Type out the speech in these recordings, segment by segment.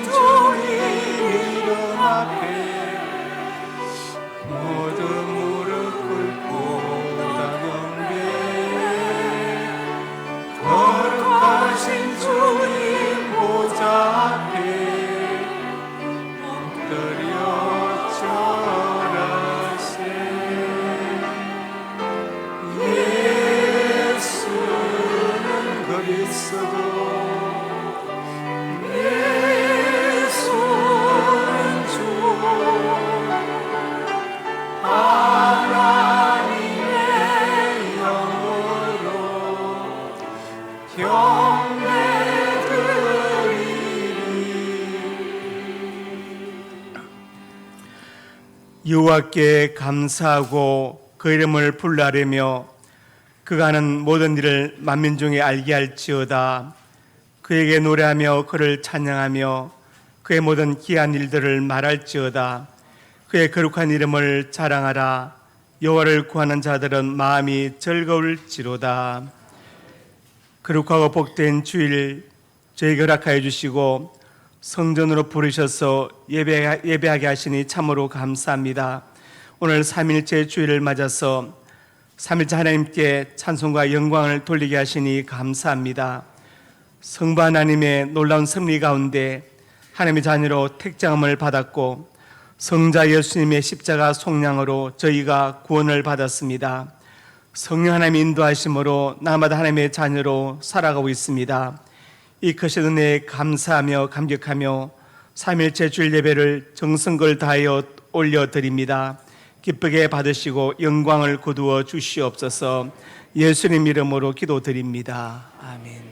주님 이름 앞에 모두 무릎 꿇고 나경배 거룩하신 주님 보좌 앞에 엎드려 절하세. 예수는 거기 있어도 예수는 주 하나님의 영으로 여호와께 감사하고 그 이름을 불러하려며 그가 하는 모든 일을 만민중에 알게 할지어다. 그에게 노래하며 그를 찬양하며 그의 모든 기한 일들을 말할지어다. 그의 거룩한 이름을 자랑하라. 여호와를 구하는 자들은 마음이 즐거울지로다. 거룩하고 복된 주일 저에게 허락하여 주시고 성전으로 부르셔서 예배하게 하시니 참으로 감사합니다. 오늘 3일째 주일을 맞아서 3일째 하나님께 찬송과 영광을 돌리게 하시니 감사합니다. 성부 하나님의 놀라운 섭리 가운데 하나님의 자녀로 택장함을 받았고 성자 예수님의 십자가 속량으로 저희가 구원을 받았습니다. 성령 하나님의 인도하심으로 날마다 하나님의 자녀로 살아가고 있습니다. 이 크신 은혜에 감사하며 감격하며 3일째 주일 예배를 정성을 다하여 올려드립니다. 기쁘게 받으시고 영광을 거두어 주시옵소서. 예수님 이름으로 기도드립니다. 아멘.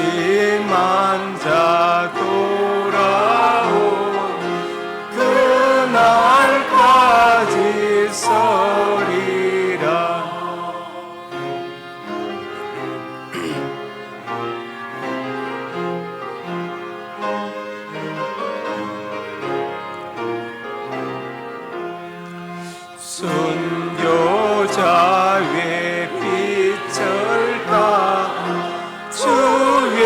낙심한 자 돌아오 그날까지 서리라. 순교자의 빛을 다 주의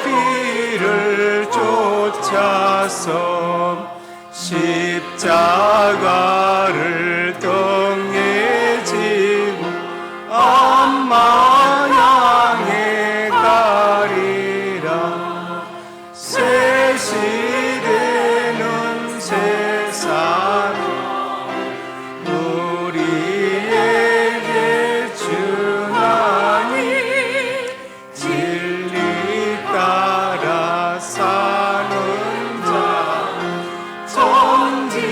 뒤를 쫓아서 십자가를 등에 지고 엄마 향해 가리라. 새 시대는 세상 우리에게 주나니 진리 따라 사는 자 전진하라.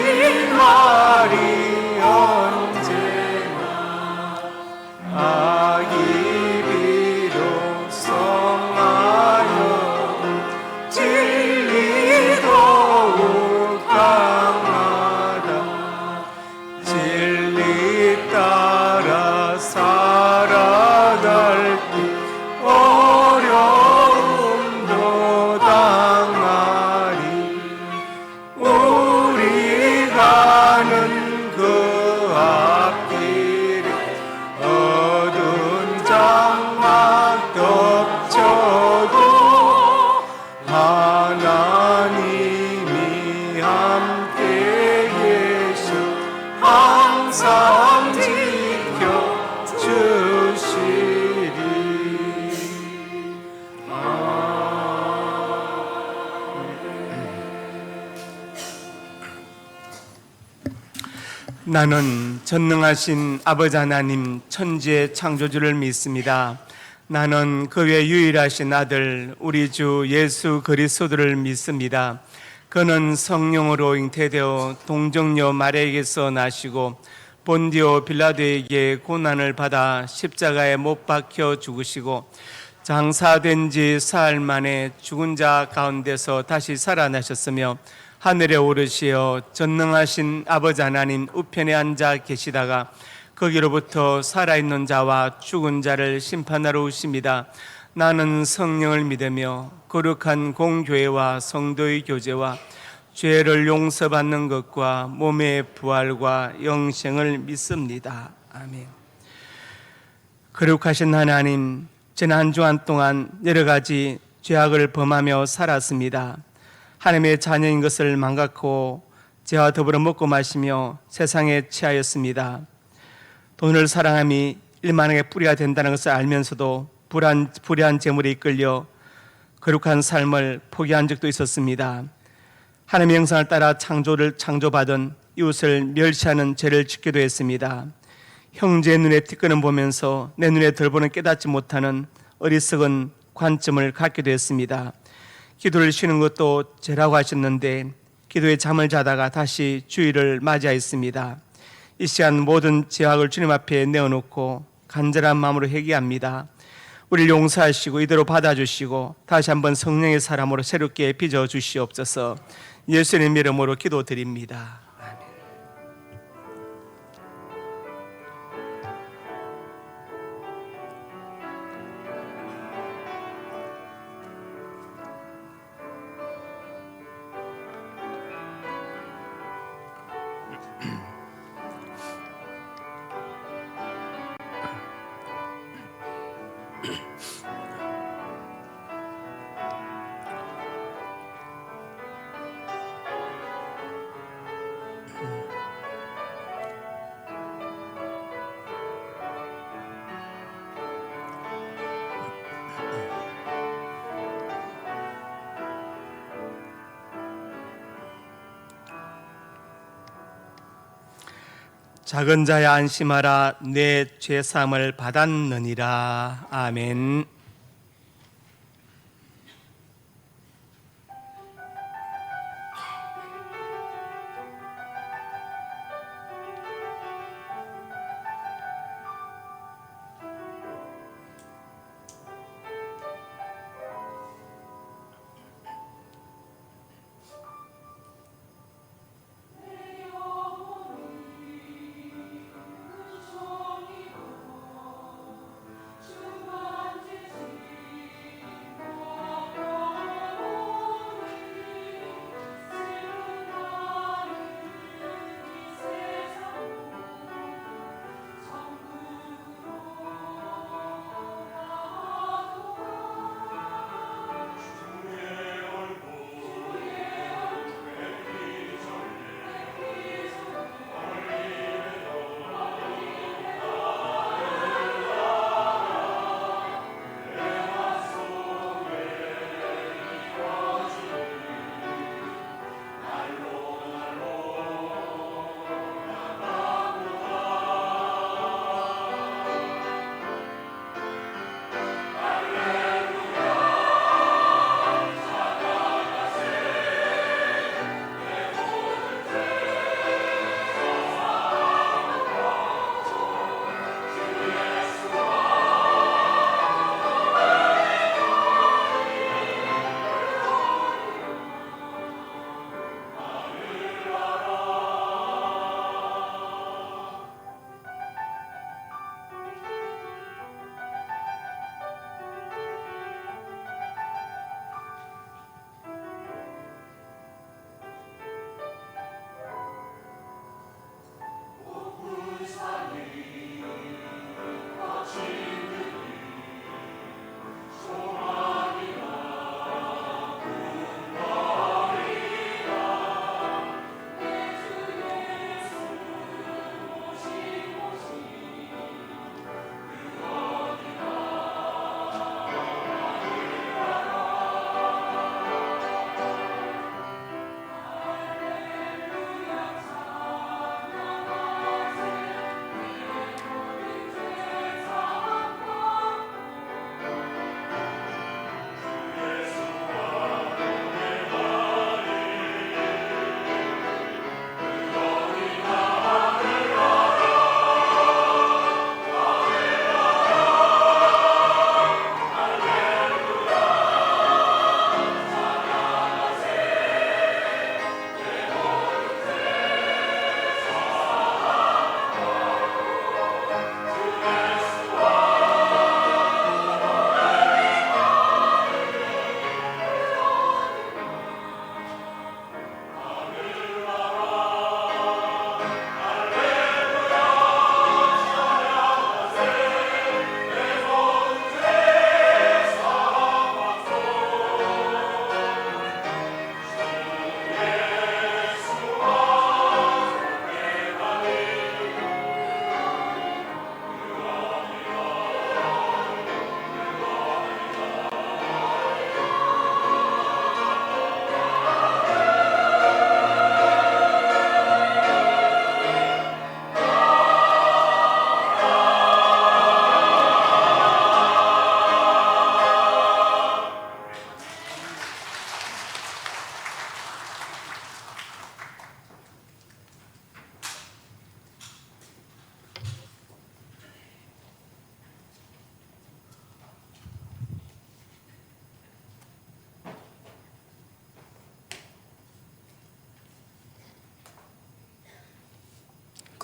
항상 지켜주시리. 나는 전능하신 아버지 하나님 천지의 창조주를 믿습니다. 나는 그 외 유일하신 아들 우리 주 예수 그리스도를 믿습니다. 그는 성령으로 잉태되어 동정녀 마리아에게서 나시고 본디오 빌라도에게 고난을 받아 십자가에 못 박혀 죽으시고 장사된 지 사흘 만에 죽은 자 가운데서 다시 살아나셨으며 하늘에 오르시어 전능하신 아버지 하나님 우편에 앉아 계시다가 거기로부터 살아있는 자와 죽은 자를 심판하러 오십니다. 나는 성령을 믿으며 거룩한 공교회와 성도의 교제와 죄를 용서받는 것과 몸의 부활과 영생을 믿습니다. 아멘. 거룩하신 하나님, 지난 한 주간 동안 여러 가지 죄악을 범하며 살았습니다. 하나님의 자녀인 것을 망각하고 죄와 더불어 먹고 마시며 세상에 취하였습니다. 돈을 사랑함이 일만하게 뿌리가 된다는 것을 알면서도 불의한 재물에 이끌려 거룩한 삶을 포기한 적도 있었습니다. 하나님의 형상을 따라 창조받은 이웃을 멸시하는 죄를 짓기도 했습니다. 형제의 눈에 티끌을 보면서 내 눈에 덜 보는 깨닫지 못하는 어리석은 관점을 갖기도 했습니다. 기도를 쉬는 것도 죄라고 하셨는데 기도에 잠을 자다가 다시 주일을 맞이하였습니다. 이 시간 모든 죄악을 주님 앞에 내어놓고 간절한 마음으로 회개합니다. 우리를 용서하시고 이대로 받아주시고 다시 한번 성령의 사람으로 새롭게 빚어 주시옵소서. 예수님 이름으로 기도드립니다. 작은 자야 안심하라, 내 죄사함을 받았느니라. 아멘.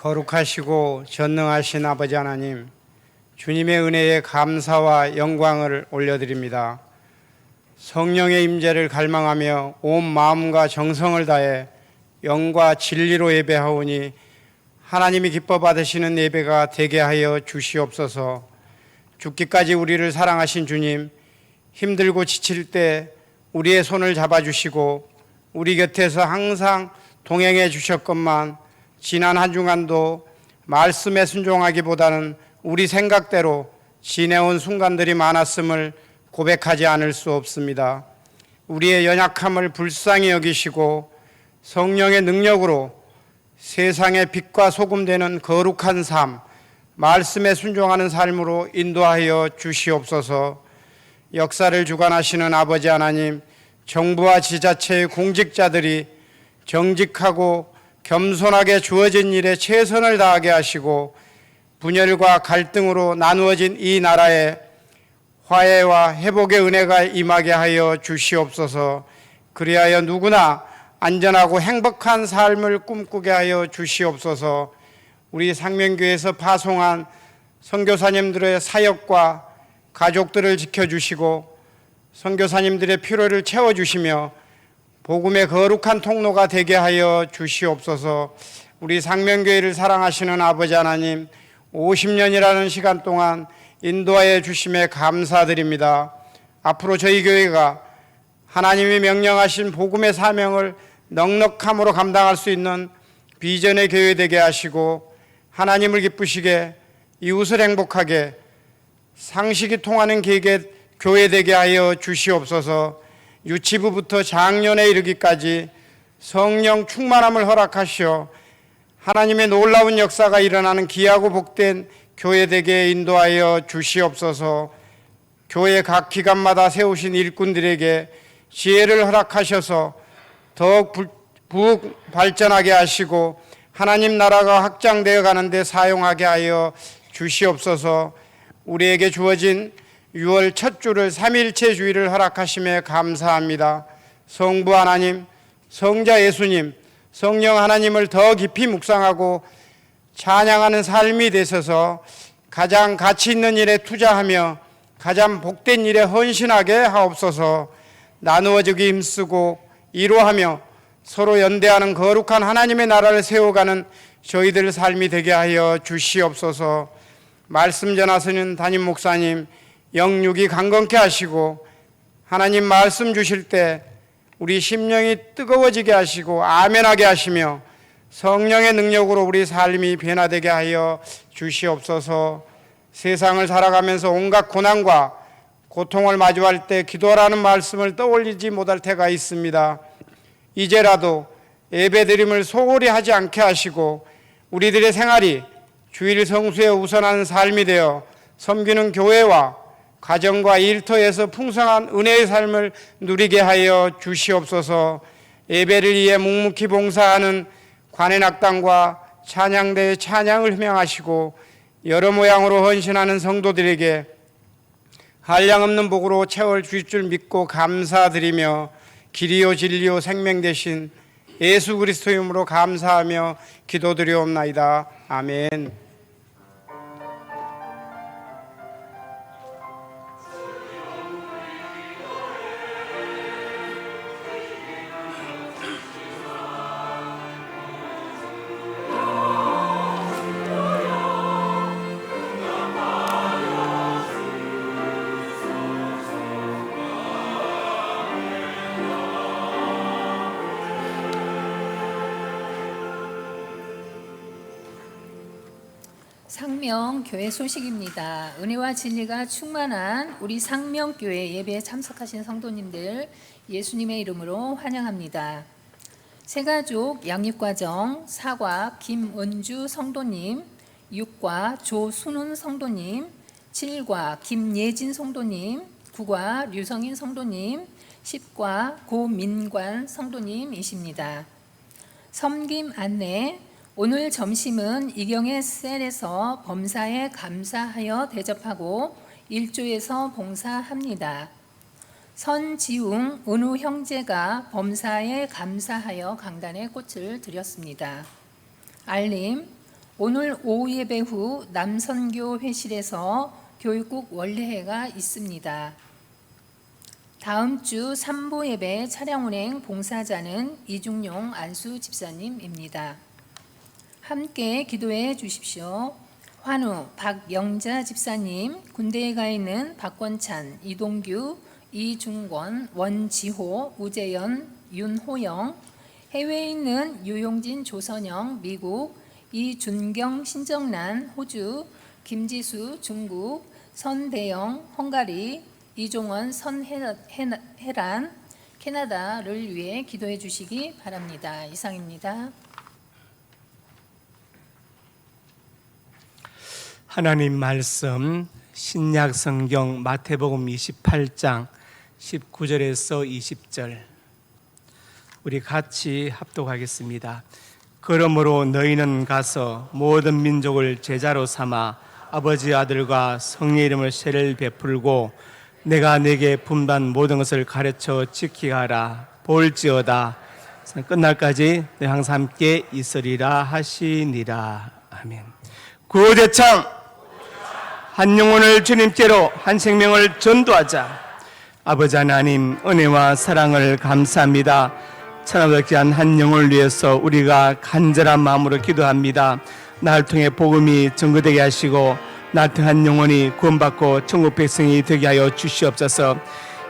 거룩하시고 전능하신 아버지 하나님, 주님의 은혜에 감사와 영광을 올려드립니다. 성령의 임재를 갈망하며 온 마음과 정성을 다해 영과 진리로 예배하오니 하나님이 기뻐 받으시는 예배가 되게 하여 주시옵소서. 죽기까지 우리를 사랑하신 주님, 힘들고 지칠 때 우리의 손을 잡아주시고 우리 곁에서 항상 동행해 주셨건만 지난 한 주간도 말씀에 순종하기보다는 우리 생각대로 지내온 순간들이 많았음을 고백하지 않을 수 없습니다. 우리의 연약함을 불쌍히 여기시고 성령의 능력으로 세상의 빛과 소금 되는 거룩한 삶, 말씀에 순종하는 삶으로 인도하여 주시옵소서. 역사를 주관하시는 아버지 하나님, 정부와 지자체의 공직자들이 정직하고 겸손하게 주어진 일에 최선을 다하게 하시고 분열과 갈등으로 나누어진 이 나라에 화해와 회복의 은혜가 임하게 하여 주시옵소서. 그리하여 누구나 안전하고 행복한 삶을 꿈꾸게 하여 주시옵소서. 우리 상명교회에서 파송한 선교사님들의 사역과 가족들을 지켜주시고 선교사님들의 필요를 채워주시며 복음의 거룩한 통로가 되게 하여 주시옵소서. 우리 상명교회를 사랑하시는 아버지 하나님, 50년이라는 시간 동안 인도하여 주심에 감사드립니다. 앞으로 저희 교회가 하나님이 명령하신 복음의 사명을 넉넉함으로 감당할 수 있는 비전의 교회 되게 하시고 하나님을 기쁘시게 이웃을 행복하게 상식이 통하는 계획의 교회 되게 하여 주시옵소서. 유치부부터 장년에 이르기까지 성령 충만함을 허락하시어 하나님의 놀라운 역사가 일어나는 귀하고 복된 교회 되게 인도하여 주시옵소서. 교회 각 기관마다 세우신 일꾼들에게 지혜를 허락하셔서 더욱 부욱 발전하게 하시고 하나님 나라가 확장되어 가는데 사용하게 하여 주시옵소서. 우리에게 주어진 6월 첫 주를 삼일체 주일을 허락하심에 감사합니다. 성부 하나님, 성자 예수님, 성령 하나님을 더 깊이 묵상하고 찬양하는 삶이 되셔서 가장 가치 있는 일에 투자하며 가장 복된 일에 헌신하게 하옵소서. 나누어지기 힘쓰고 이루하며 서로 연대하는 거룩한 하나님의 나라를 세워가는 저희들 삶이 되게 하여 주시옵소서. 말씀 전하시는 담임 목사님 영육이 강건케 하시고 하나님 말씀 주실 때 우리 심령이 뜨거워지게 하시고 아멘하게 하시며 성령의 능력으로 우리 삶이 변화되게 하여 주시옵소서. 세상을 살아가면서 온갖 고난과 고통을 마주할 때 기도하라는 말씀을 떠올리지 못할 때가 있습니다. 이제라도 예배드림을 소홀히 하지 않게 하시고 우리들의 생활이 주일 성수에 우선하는 삶이 되어 섬기는 교회와 가정과 일터에서 풍성한 은혜의 삶을 누리게 하여 주시옵소서. 예배를 위해 묵묵히 봉사하는 관현악당과 찬양대의 찬양을 희명하시고 여러 모양으로 헌신하는 성도들에게 한량없는 복으로 채워 주실 줄 믿고 감사드리며 길이요 진리요 생명 되신 예수 그리스도 이름으로 감사하며 기도드리옵나이다. 아멘. 상명교회 소식입니다. 은혜와 진리가 충만한 우리 상명교회 예배에 참석하신 성도님들 예수님의 이름으로 환영합니다. 새가족 양육과정 4과 김은주 성도님, 6과 조순훈 성도님, 7과 김예진 성도님, 9과 류성인 성도님, 10과 고민관 성도님이십니다. 섬김 안내. 오늘 점심은 이경의 셀에서 범사에 감사하여 대접하고 일조에서 봉사합니다. 선지웅, 은우 형제가 범사에 감사하여 강단에 꽃을 드렸습니다. 알림. 오늘 오후 예배 후 남선교 회실에서 교육국 원례회가 있습니다. 다음 주 3부 예배 차량 운행 봉사자는 이중용 안수 집사님입니다. 함께 기도해 주십시오. 환우 박영자 집사님, 군대에 가 있는 박권찬, 이동규, 이중권, 원지호, 우재현, 윤호영, 해외에 있는 유용진, 조선영, 미국, 이준경, 신정란, 호주, 김지수, 중국, 선대영, 헝가리, 이종원, 선혜란, 캐나다를 위해 기도해 주시기 바랍니다. 이상입니다. 하나님 말씀 신약 성경 마태복음 28장 19절에서 20절 우리 같이 합독하겠습니다. 그러므로 너희는 가서 모든 민족을 제자로 삼아 아버지 아들과 성령의 이름을 세례를 베풀고 내가 네게 분반 모든 것을 가르쳐 지키게 하라. 볼지어다 끝날까지 너 항상 함께 있으리라 하시니라. 아멘. 구제창 한 영혼을 주님께로 한 생명을 전도하자. 아버지 하나님 은혜와 사랑을 감사합니다. 천하도 귀한 한 영혼을 위해서 우리가 간절한 마음으로 기도합니다. 나를 통해 복음이 증거되게 하시고 나를 통해 한 영혼이 구원받고 천국 백성이 되게 하여 주시옵소서.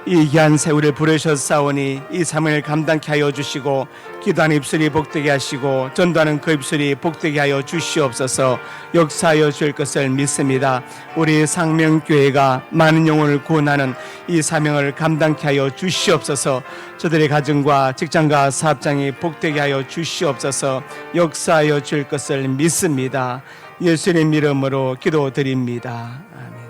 이 귀한 세월을 부르셨사오니 이 사명을 감당케 하여 주시고 기도하는 입술이 복되게 하시고 전도하는 그 입술이 복되게 하여 주시옵소서. 역사하여 줄 것을 믿습니다. 우리 상명교회가 많은 영혼을 구원하는 이 사명을 감당케 하여 주시옵소서. 저들의 가정과 직장과 사업장이 복되게 하여 주시옵소서. 역사하여 줄 것을 믿습니다. 예수님 이름으로 기도드립니다. 아멘.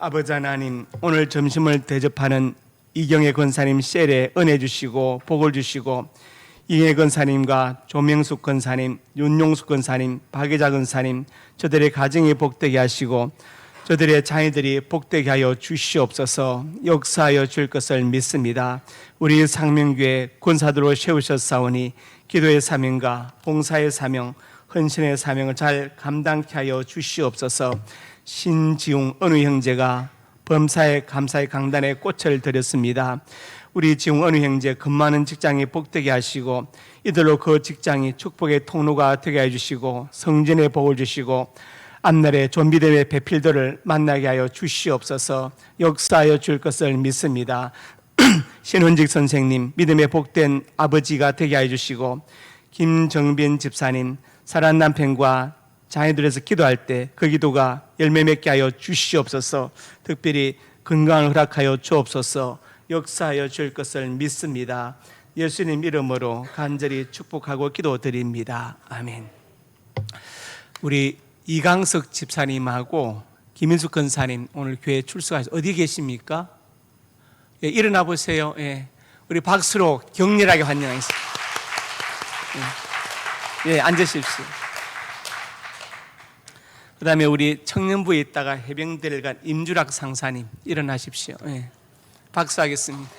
아버지 하나님, 오늘 점심을 대접하는 이경혜 권사님 셀에 은혜 주시고 복을 주시고 이경혜 권사님과 조명숙 권사님, 윤용숙 권사님, 박예자 권사님 저들의 가정이 복되게 하시고 저들의 자녀들이 복되게 하여 주시옵소서. 역사하여 줄 것을 믿습니다. 우리 상명교회 권사들로 세우셨사오니 기도의 사명과 봉사의 사명, 헌신의 사명을 잘 감당케 하여 주시옵소서. 신지웅 은우 형제가 범사의 감사의 강단에 꽃을 드렸습니다. 우리 지웅 은우 형제 근무하는 직장이 복되게 하시고 이들로 그 직장이 축복의 통로가 되게 해주시고 성전의 복을 주시고 앞날에 좀비대회 배필들을 만나게 하여 주시옵소서. 역사하여 줄 것을 믿습니다. 신훈직 선생님 믿음의 복된 아버지가 되게 하여 주시고 김정빈 집사님 사랑하는 남편과 자녀들에서 기도할 때 그 기도가 열매 맺게 하여 주시옵소서. 특별히 건강을 허락하여 주옵소서. 역사하여 줄 것을 믿습니다. 예수님 이름으로 간절히 축복하고 기도드립니다. 아멘. 우리 이강석 집사님하고 김인숙 권사님 오늘 교회 출석하셔서 어디 계십니까? 예, 일어나 보세요. 예, 우리 박수로 격렬하게 환영하겠습니다. 예, 앉으십시오. 그 다음에 우리 청년부에 있다가 해병대를 간 임주락 상사님 일어나십시오. 예. 박수하겠습니다.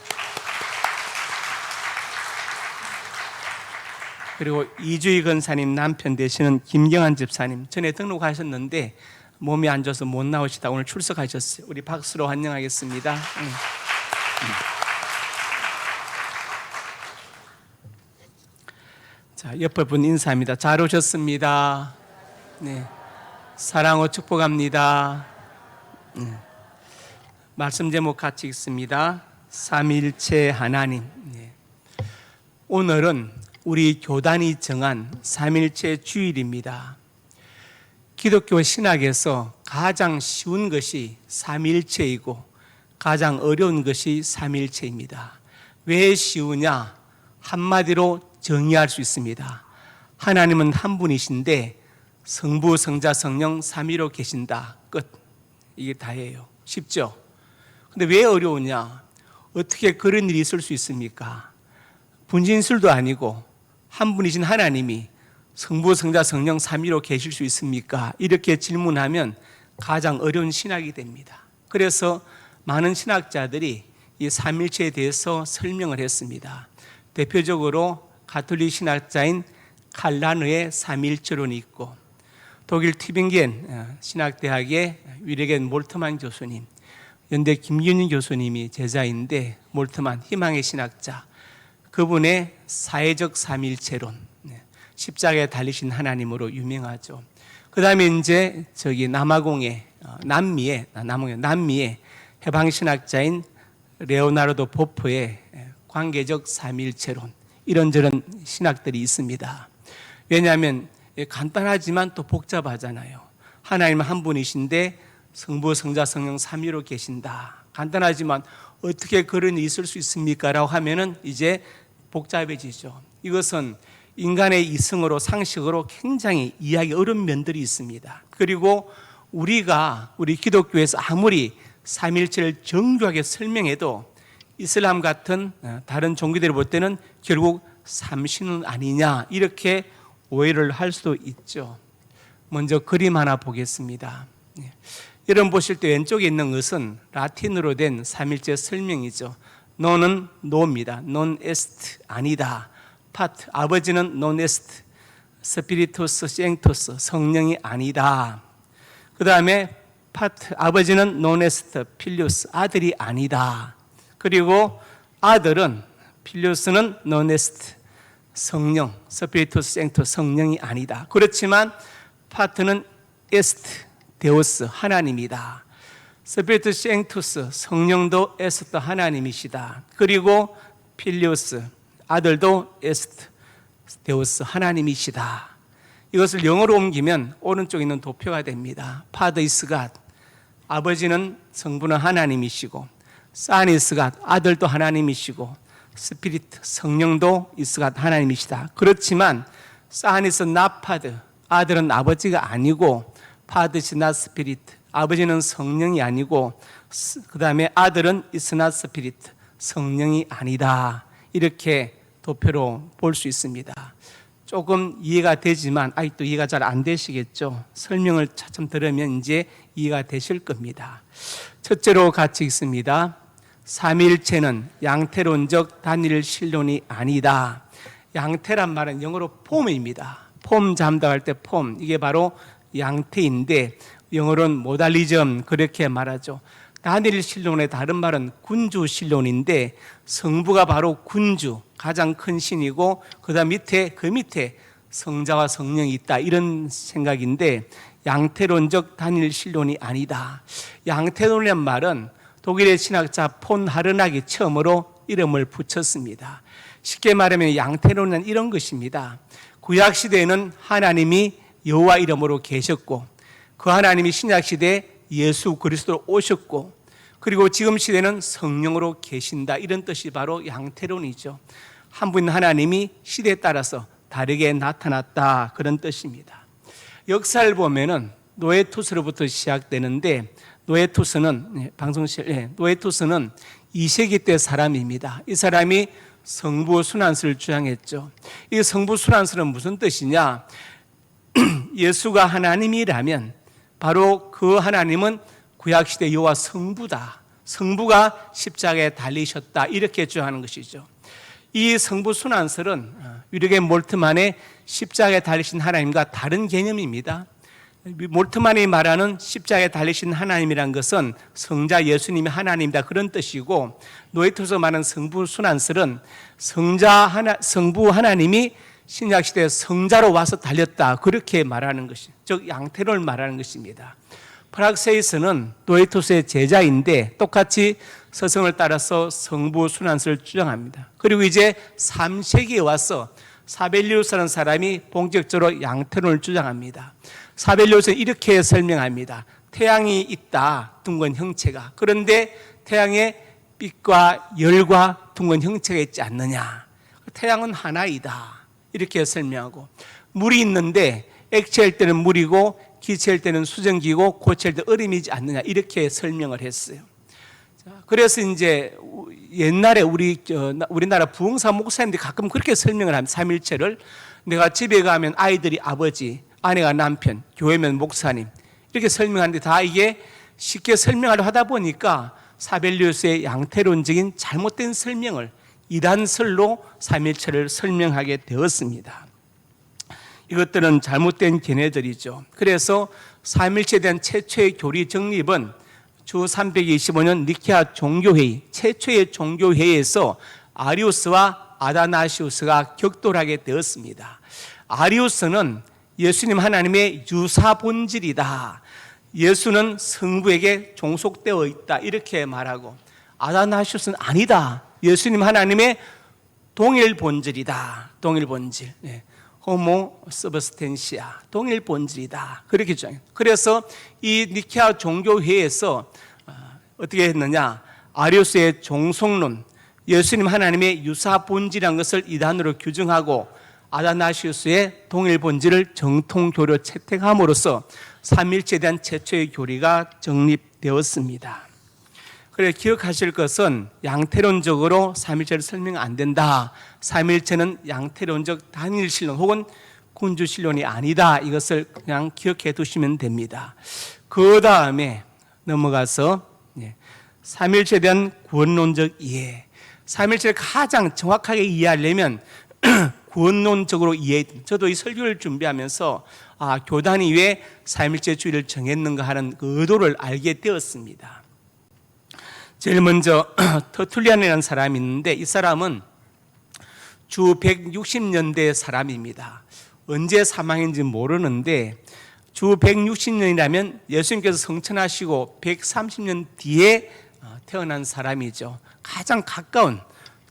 그리고 이주희 권사님 남편 되시는 김경환 집사님 전에 등록하셨는데 몸이 안 좋아서 못 나오시다 오늘 출석하셨어요. 우리 박수로 환영하겠습니다. 예. 자, 옆에 분 인사합니다. 잘 오셨습니다. 네. 사랑으로 축복합니다. 말씀 제목 같이 읽습니다. 삼일체 하나님. 오늘은 우리 교단이 정한 삼일체 주일입니다. 기독교 신학에서 가장 쉬운 것이 삼일체이고 가장 어려운 것이 삼일체입니다. 왜 쉬우냐? 한마디로 정의할 수 있습니다. 하나님은 한 분이신데 성부, 성자, 성령 삼위로 계신다. 끝. 이게 다예요. 쉽죠? 근데 왜 어려우냐? 어떻게 그런 일이 있을 수 있습니까? 분진술도 아니고 한 분이신 하나님이 성부, 성자, 성령 삼위로 계실 수 있습니까? 이렇게 질문하면 가장 어려운 신학이 됩니다. 그래서 많은 신학자들이 이 삼일체에 대해서 설명을 했습니다. 대표적으로 가톨릭 신학자인 칼라느의 삼일체론이 있고, 독일 튜빙겐 신학대학의 위르겐 몰트만 교수님, 연대 김균인 교수님이 제자인데 몰트만 희망의 신학자, 그분의 사회적 삼일체론, 십자가에 달리신 하나님으로 유명하죠. 그 다음에 이제 남아공의 남미의 해방신학자인 레오나르도 보프의 관계적 삼일체론, 이런저런 신학들이 있습니다. 왜냐하면 간단하지만 또 복잡하잖아요. 하나님은 한 분이신데 성부, 성자, 성령 삼위로 계신다. 간단하지만 어떻게 그런 일이 있을 수 있습니까? 라고 하면은 이제 복잡해지죠. 이것은 인간의 이성으로, 상식으로 굉장히 이해하기 어려운 면들이 있습니다. 그리고 우리 기독교에서 아무리 삼일체를 정교하게 설명해도 이슬람 같은 다른 종교들이 볼 때는 결국 삼신은 아니냐, 이렇게 오해를 할 수도 있죠. 먼저 그림 하나 보겠습니다. 여러분 보실 때 왼쪽에 있는 것은 라틴어로 된 삼일체 설명이죠. 노는 노입니다. non est 아니다. 파트 아버지는 non est, 스피리투스 생투스 성령이 아니다. 그 다음에 파트 아버지는 non est 필리우스 아들이 아니다. 그리고 아들은 필리우스는 non est 성령, 스피리투스 생투스 성령이 아니다. 그렇지만 파트는 est 데오스 하나님이다. 스피리투스 생투스 성령도 에스트 하나님이시다. 그리고 필리오스 아들도 에스트 데오스 하나님이시다. 이것을 영어로 옮기면 오른쪽에 있는 도표가 됩니다. Father is God, 아버지는 성부는 하나님이시고, Son is God, 아들도 하나님이시고, 스피리트 성령도 is God 하나님이시다. 그렇지만 Son is not Father, 아들은 아버지가 아니고, Father is not Spirit, 아버지는 성령이 아니고, 그 다음에 아들은 is not Spirit, 성령이 아니다. 이렇게 도표로 볼 수 있습니다. 조금 이해가 되지만 아직도 이해가 잘 안 되시겠죠. 설명을 차츰 들으면 이제 이해가 되실 겁니다. 첫째로 같이 읽습니다. 삼일체는 양태론적 단일 신론이 아니다. 양태란 말은 영어로 폼입니다. 폼 잠당할 때 폼, 이게 바로 양태인데 영어로는 모달리즘 그렇게 말하죠. 단일 신론의 다른 말은 군주 신론인데 성부가 바로 군주, 가장 큰 신이고 그 밑에 성자와 성령이 있다, 이런 생각인데 양태론적 단일 신론이 아니다. 양태론이란 말은 독일의 신학자 폰 하르낙이 처음으로 이름을 붙였습니다. 쉽게 말하면 양태론은 이런 것입니다. 구약 시대에는 하나님이 여호와 이름으로 계셨고, 그 하나님이 신약 시대에 예수 그리스도로 오셨고, 그리고 지금 시대는 성령으로 계신다, 이런 뜻이 바로 양태론이죠. 한 분 하나님이 시대에 따라서 다르게 나타났다, 그런 뜻입니다. 역사를 보면은 노에투스로부터 시작되는데, 노에투스는 2세기 때 사람입니다. 이 사람이 성부 순환설을 주장했죠. 이 성부 순환설은 무슨 뜻이냐? 예수가 하나님이라면 바로 그 하나님은 구약시대 여호와 성부다, 성부가 십자가에 달리셨다, 이렇게 주장하는 것이죠. 이 성부 순환설은 위르겐 몰트만의 십자가에 달리신 하나님과 다른 개념입니다. 몰트만이 말하는 십자가에 달리신 하나님이란 것은 성자 예수님이 하나님이다, 그런 뜻이고, 노에투스 말하는 성부 순환설은 성부 하나님이 신약시대에 성자로 와서 달렸다, 그렇게 말하는 것이, 즉 양태론을 말하는 것입니다. 프락세이스는 노에투스의 제자인데 똑같이 서성을 따라서 성부 순환설을 주장합니다. 그리고 이제 3세기에 와서 사벨리우스라는 사람이 본격적으로 양태론을 주장합니다. 사벨리우스는 이렇게 설명합니다. 태양이 있다, 둥근 형체가. 그런데 태양에 빛과 열과 둥근 형체가 있지 않느냐, 태양은 하나이다, 이렇게 설명하고, 물이 있는데 액체일 때는 물이고 기체일 때는 수증기고 고체일 때 얼음이지 않느냐, 이렇게 설명을 했어요. 그래서 이제 옛날에 우리나라 부흥사 목사님들이 가끔 그렇게 설명을 합니다. 삼일체를. 내가 집에 가면 아이들이 아버지, 아내가 남편, 교회면 목사님, 이렇게 설명하는데 다 이게 쉽게 설명하려 하다 보니까 사벨리우스의 양태론적인 잘못된 설명을 이단설로 삼일체를 설명하게 되었습니다. 이것들은 잘못된 견해들이죠. 그래서 삼일체에 대한 최초의 교리 정립은 주 325년 니케아 종교회의, 최초의 종교회의에서 아리우스와 아다나시우스가 격돌하게 되었습니다. 아리우스는 예수님 하나님의 유사 본질이다, 예수는 성부에게 종속되어 있다, 이렇게 말하고, 아다나시우스는 아니다, 예수님 하나님의 동일 본질이다, 동일 본질, 호모 서브스텐시아, 동일 본질이다, 그렇게 주장해요. 그래서 이 니케아 종교회의에서 어떻게 했느냐, 아리우스의 종속론, 예수님 하나님의 유사 본질이라는 것을 이단으로 규정하고 아다나시우스의 동일 본질을 정통교로 채택함으로써 삼일체에 대한 최초의 교리가 정립되었습니다. 그래, 기억하실 것은 양태론적으로 삼일체를 설명 안 된다, 삼일체는 양태론적 단일신론 혹은 군주신론이 아니다, 이것을 그냥 기억해 두시면 됩니다. 그 다음에 넘어가서 삼일체에 대한 구원론적 이해, 삼일체를 가장 정확하게 이해하려면 구원론적으로 이해. 저도 이 설교를 준비하면서 교단이 왜 삼일체주의를 정했는가 하는 그 의도를 알게 되었습니다. 제일 먼저 터툴리안이라는 사람이 있는데, 이 사람은 주 160년대 사람입니다. 언제 사망인지 모르는데 주 160년이라면 예수님께서 성천하시고 130년 뒤에 태어난 사람이죠. 가장 가까운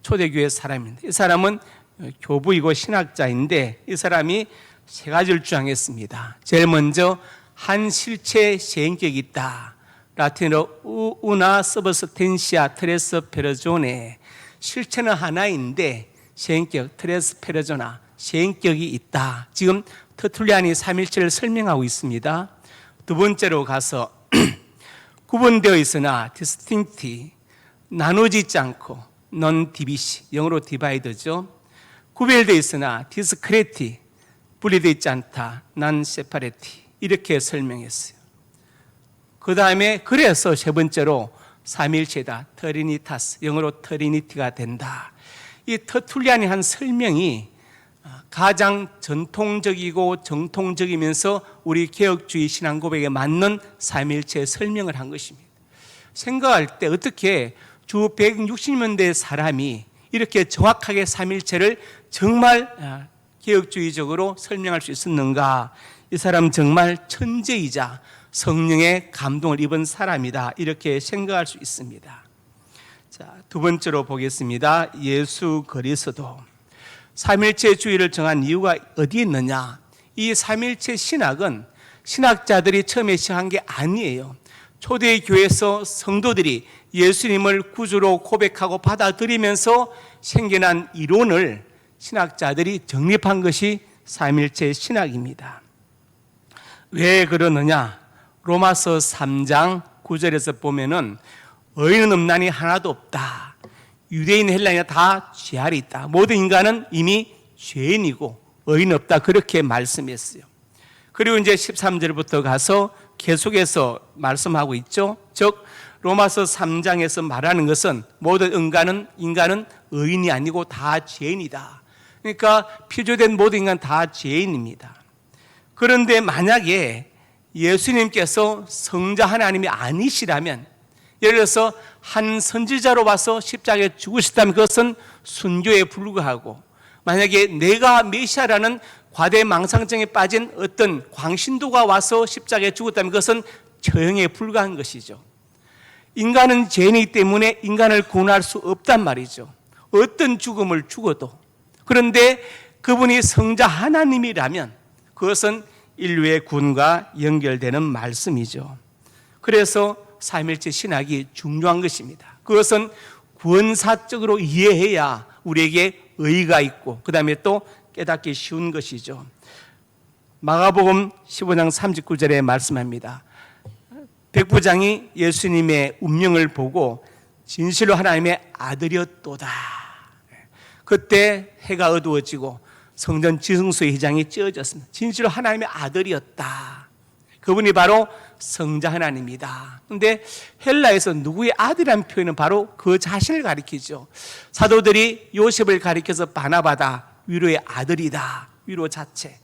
초대교회 사람입니다. 이 사람은 교부이고 신학자인데, 이 사람이 세 가지를 주장했습니다. 제일 먼저 한 실체 시행격이 있다. 라틴어로 우나 서브스텐시아 트레스 페르존에, 실체는 하나인데 시행격 트레스 페르조나, 시행격이 있다. 지금 터툴리안이 삼일체를 설명하고 있습니다. 두 번째로 가서 구분되어 있으나 디스팅티, 나누지 않고 non 디비시, 영어로 디바이드죠. 구별되어 있으나 디스크레티, 분리되어 있지 않다, 난 세파레티, 이렇게 설명했어요. 그 다음에 그래서 세 번째로 삼일체다, 트리니타스, 영어로 트리니티가 된다. 이 터툴리안이 한 설명이 가장 전통적이고 정통적이면서 우리 개혁주의 신앙 고백에 맞는 삼일체 설명을 한 것입니다. 생각할 때 어떻게 주 160년대 사람이 이렇게 정확하게 삼일체를 정말 개혁주의적으로 설명할 수 있었는가? 이 사람 정말 천재이자 성령의 감동을 입은 사람이다, 이렇게 생각할 수 있습니다. 자, 두 번째로 보겠습니다. 예수 그리스도. 삼일체 주의를 정한 이유가 어디에 있느냐? 이 삼일체 신학은 신학자들이 처음에 시작한 게 아니에요. 초대교회에서 성도들이 예수님을 구주로 고백하고 받아들이면서 생겨난 이론을 신학자들이 정립한 것이 삼일체 신학입니다. 왜 그러느냐? 로마서 3장 9절에서 보면은 의인은 없나니 하나도 없다. 유대인 헬라인이 다 죄아리 있다. 모든 인간은 이미 죄인이고 의인 없다, 그렇게 말씀했어요. 그리고 이제 13절부터 가서 계속해서 말씀하고 있죠. 즉 로마서 3장에서 말하는 것은 모든 인간은 의인이 아니고 다 죄인이다. 그러니까 피조된 모든 인간 다 죄인입니다. 그런데 만약에 예수님께서 성자 하나님이 아니시라면, 예를 들어서 한 선지자로 와서 십자가에 죽으셨다면 그것은 순교에 불과하고, 만약에 내가 메시아라는 과대망상증에 빠진 어떤 광신도가 와서 십자가에 죽었다면 그것은 처형에 불과한 것이죠. 인간은 죄인이기 때문에 인간을 구원할 수 없단 말이죠. 어떤 죽음을 죽어도. 그런데 그분이 성자 하나님이라면 그것은 인류의 구원과 연결되는 말씀이죠. 그래서 삼일체 신학이 중요한 것입니다. 그것은 구원사적으로 이해해야 우리에게 의의가 있고 그 다음에 또 깨닫기 쉬운 것이죠. 마가복음 15장 39절에 말씀합니다. 백부장이 예수님의 운명을 보고 진실로 하나님의 아들이었도다. 그때 해가 어두워지고 성전 지성소의 휘장이 찢어졌습니다. 진실로 하나님의 아들이었다. 그분이 바로 성자 하나님이다. 그런데 헬라에서 누구의 아들이라는 표현은 바로 그 자신을 가리키죠. 사도들이 요셉을 가리켜서 바나바다, 위로의 아들이다, 위로 자체.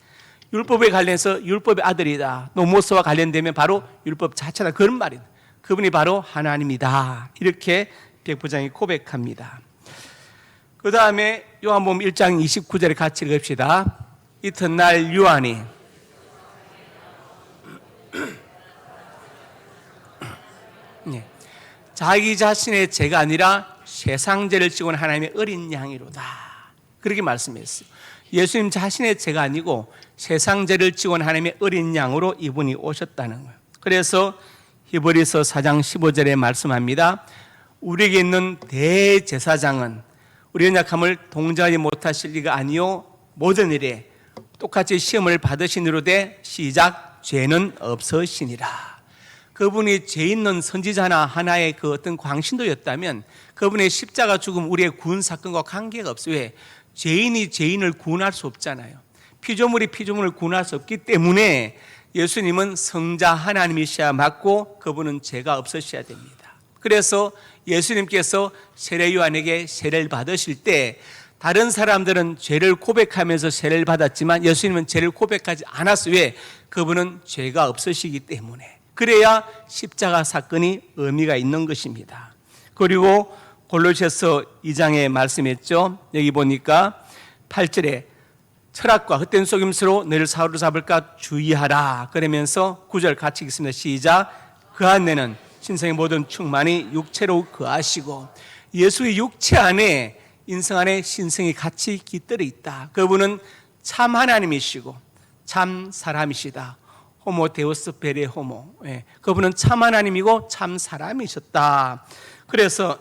율법에 관련해서 율법의 아들이다. 노모스와 관련되면 바로 율법 자체다. 그런 말이다. 그분이 바로 하나님이다. 이렇게 백부장이 고백합니다. 그 다음에 요한복음 1장 29절에 같이 읽읍시다. 이튿날 요한이 자기 자신의 죄가 아니라 세상 죄를 지고 온 하나님의 어린 양이로다. 그렇게 말씀했어요. 예수님 자신의 죄가 아니고 세상 죄를 지고 온 하나님의 어린 양으로 이분이 오셨다는 거예요. 그래서 히브리서 4장 15절에 말씀합니다. 우리에게 있는 대제사장은 우리의 약함을 동정하지 못하실 리가 아니요 모든 일에 똑같이 시험을 받으시니로되 시작 죄는 없으시니라. 그분이 죄 있는 선지자나 하나의 그 어떤 광신도였다면 그분의 십자가 죽음 우리의 구원 사건과 관계가 없어요. 왜? 죄인이 죄인을 구원할 수 없잖아요. 피조물이 피조물을 구원할 수 없기 때문에 예수님은 성자 하나님이셔야 맞고 그분은 죄가 없으셔야 됩니다. 그래서 예수님께서 세례 요한에게 세례를 받으실 때 다른 사람들은 죄를 고백하면서 세례를 받았지만 예수님은 죄를 고백하지 않았어요. 왜? 그분은 죄가 없으시기 때문에. 그래야 십자가 사건이 의미가 있는 것입니다. 그리고 골로새서 2장에 말씀했죠. 여기 보니까 8절에 철학과 헛된 속임수로 너를 사로잡을까 주의하라. 그러면서 9절 같이 읽습니다. 시작. 그 안에는 신성의 모든 충만이 육체로 거하시고 예수의 육체 안에 인성 안에 신성이 같이 깃들어 있다. 그분은 참 하나님이시고 참 사람이시다. 호모 데우스 베레 호모. 예, 그분은 참 하나님이고 참 사람이셨다. 그래서